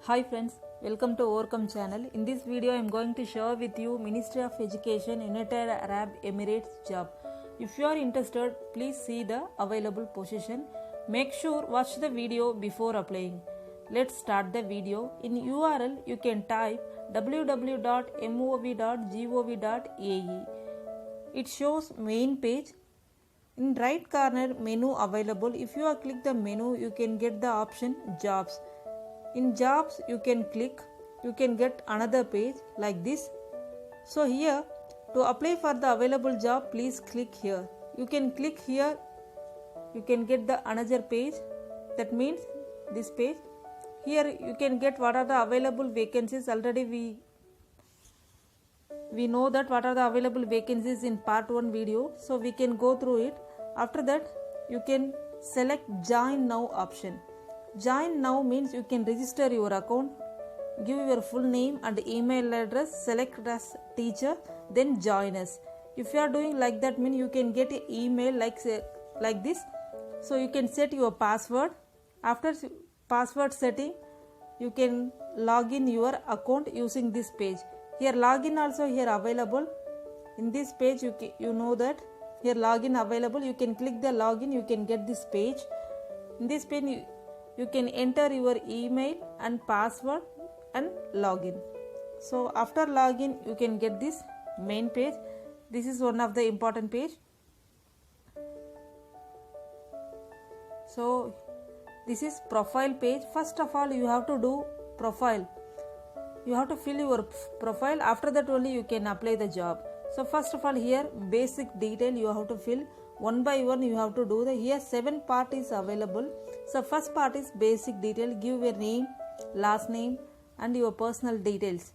Hi friends, welcome to Overcome channel. In this video I am going to share with you Ministry of Education United Arab Emirates job. If you are interested, please see the available position. Make sure watch the video before applying. Let's start the video. In URL you can type www.mov.gov.ae. It shows main page. In right corner menu available. If you click the menu you can get the option jobs. In jobs you can click, you can get another page like this. So here to apply for the available job, please click here. You can click here, you can get the another page, that means this page. Here you can get what are the available vacancies. Already we know that what are the available vacancies in part 1 video, so we can go through it. After that you can select join now option. Join now means you can register your account, give your full name and email address, select as teacher, then join us. If you are doing like that, means you can get an email like this. So you can set your password. After password setting, you can log in your account using this page. Here login also here available. In this page you know that here login available. You can click the login, you can get this page. In this page you can enter your email and password and login. So after login you can get this main page. This is one of the important page. So this is profile page. First of all you have to do profile. You have to fill your profile. After that only you can apply the job. So first of all here basic detail you have to fill. One by one you have to do the here 7 part is available. So first part is basic detail. Give your name, last name and your personal details.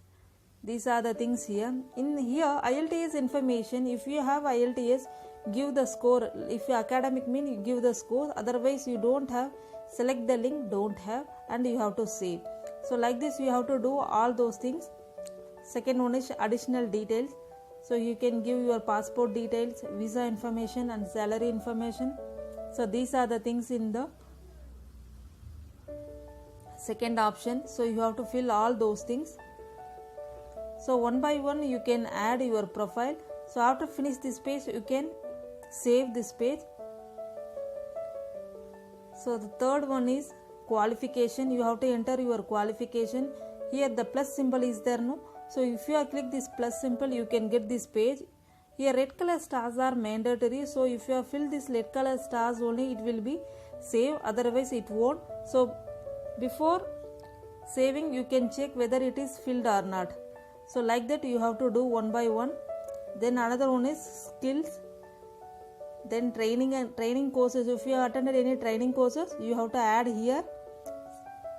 These are the things here. In here IELTS information, if you have IELTS give the score. If you academic mean you give the score, otherwise you don't have, select the link, don't have, and you have to save. So like this you have to do all those things. Second one is additional details. So you can give your passport details, visa information and salary information. So these are the things in the second option. So you have to fill all those things. So one by one you can add your profile. So after finish this page you can save this page. So the third one is qualification. You have to enter your qualification. Here the plus symbol is there, no? So if you click this plus symbol you can get this page. Here red color stars are mandatory. So if you fill this red color stars only it will be save, otherwise it won't. So before saving you can check whether it is filled or not. So like that you have to do one by one. Then another one is skills. Then training and training courses. If you attended any training courses you have to add here.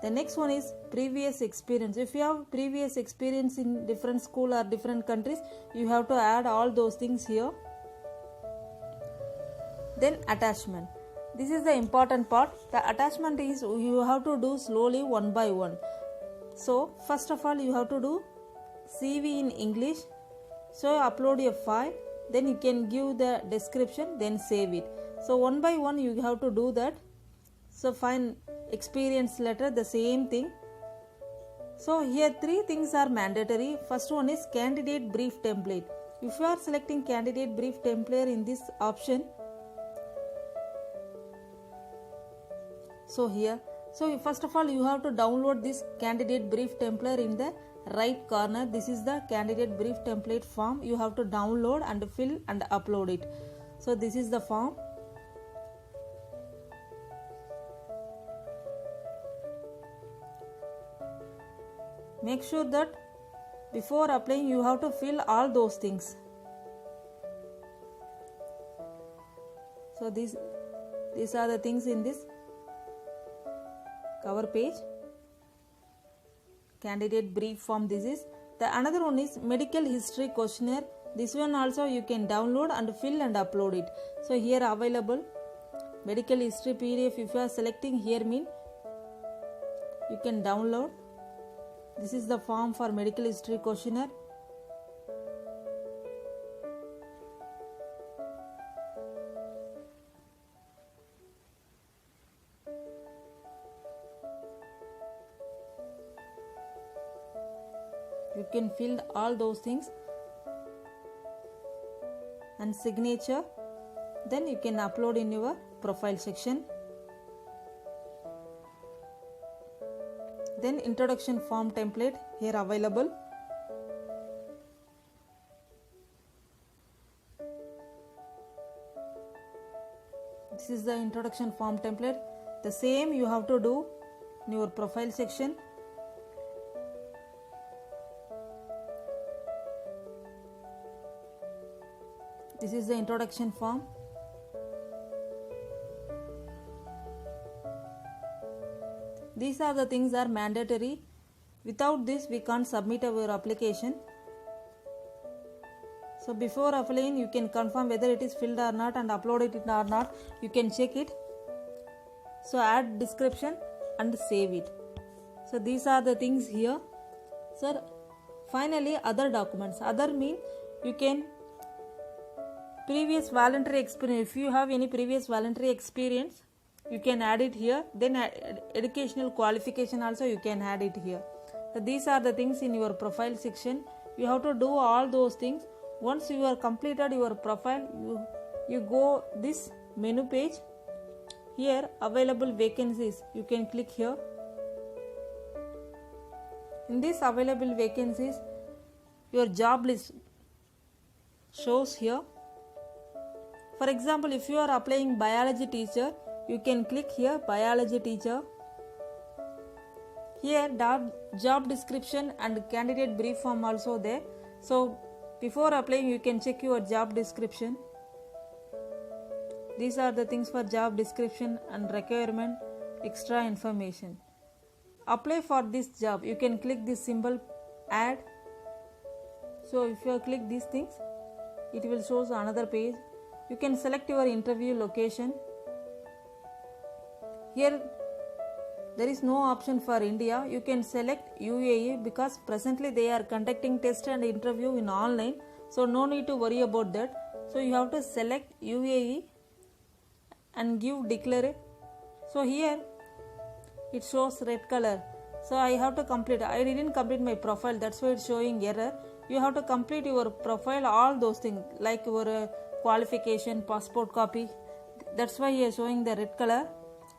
The next one is previous experience. If you have previous experience in different school or different countries, you have to add all those things here. Then attachment. This is the important part. The attachment is you have to do slowly one by one. So first of all you have to do CV in English. So upload your file. Then you can give the description, then save it. So one by one you have to do that. So find experience letter, the same thing. So here 3 things are mandatory. First one is candidate brief template. If you are selecting candidate brief template in this option, so here, so first of all you have to download this candidate brief template in the right corner. This is the candidate brief template form. You have to download and fill and upload it. So this is the form. Make sure that before applying you have to fill all those things. So these are the things in this cover page. Candidate brief form. This is the another one is medical history questionnaire. This one also you can download and fill and upload it. So here available medical history PDF. If you are selecting here mean you can download. This is the form for medical history questionnaire. you can fill all those things and signature, then you can upload in your profile section. Then introduction form template here available. This is the introduction form template. The same you have to do in your profile section. This is the introduction form. These are the things are mandatory. Without this we can't submit our application. So before applying you can confirm whether it is filled or not and upload it or not. You can check it. So add description and save it. So these are the things here. Sir, finally other documents. Other mean you can previous voluntary experience. If you have any previous voluntary experience, you can add it here. Then educational qualification also you can add it here. So these are the things in your profile section. You have to do all those things. Once you are completed your profile, you go this menu page. Here available vacancies, you can click here. In this available vacancies, your job list shows here. For example, if you are applying biology teacher, you can click here biology teacher. Here job description and candidate brief form also there. So before applying you can check your job description. These are the things for job description and requirement, extra information. Apply for this job, you can click this symbol add. So if you click these things, it will show another page. You can select your interview location. Here there is no option for India. You can select UAE because presently they are conducting test and interview in online. So no need to worry about that. So you have to select UAE and give declare. So here it shows red color. So I have to complete. I didn't complete my profile. That's why it's showing error. You have to complete your profile, all those things like your qualification, passport copy. That's why he is showing the red color.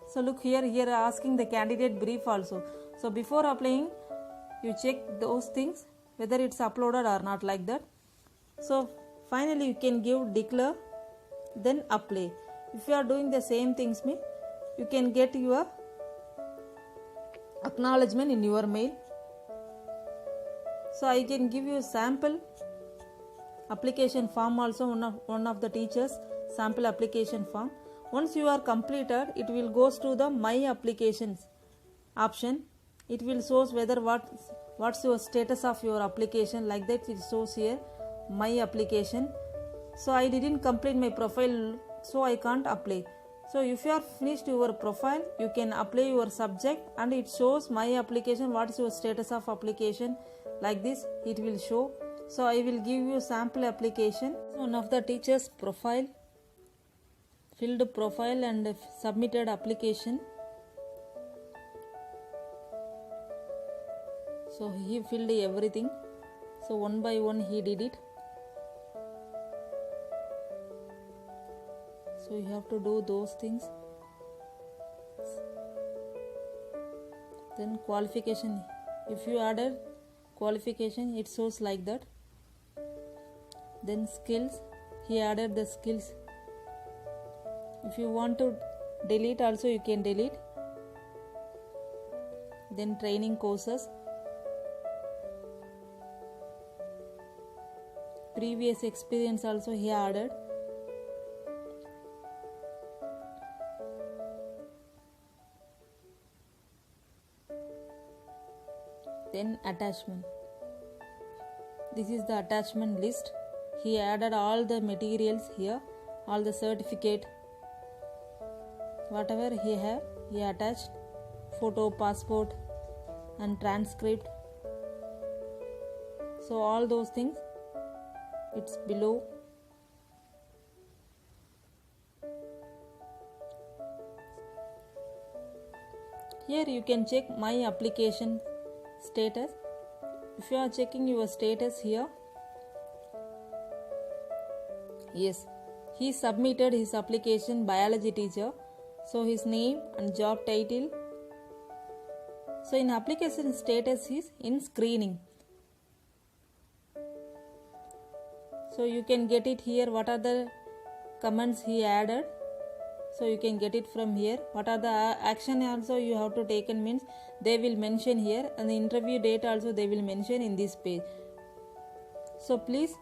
So look here asking the candidate brief also. So before applying you check those things whether it's uploaded or not, like that. So finally you can give declare, then apply. If you are doing the same things, you can get your acknowledgement in your mail. So I can give you a sample application form also, one of the teachers sample application form. Once you are completed, it will goes to the my applications option. It will shows whether what's your status of your application, like that it shows here my application. So I didn't complete my profile, so I can't apply. So if you are finished your profile, you can apply your subject and it shows my application, what is your status of application, like this it will show. So I will give you sample application. One of the teachers profile, filled profile and submitted application. So he filled everything. So one by one he did it. So you have to do those things. Then qualification, if you added qualification it shows like that. Then skills, he added the skills. If you want to delete also you can delete. Then training courses, previous experience also he added. Then attachment, this is the attachment list. He added all the materials here, all the certificate, whatever he have, he attached photo, passport and transcript. So all those things it's below. Here you can check my application status. if you are checking your status here, yes, he submitted his application biology teacher. So his name and job title. So in application status is in screening. So you can get it here, what are the comments he added. So you can get it from here. What are the action also you have to take and means they will mention here, and the interview date also they will mention in this page. So please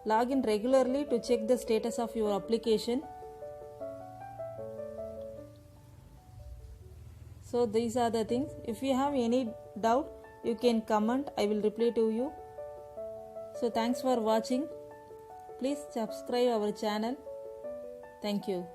log in regularly to check the status of your application. So these are the things. If you have any doubt, you can comment. I will reply to you. So thanks for watching. Please subscribe our channel. Thank you.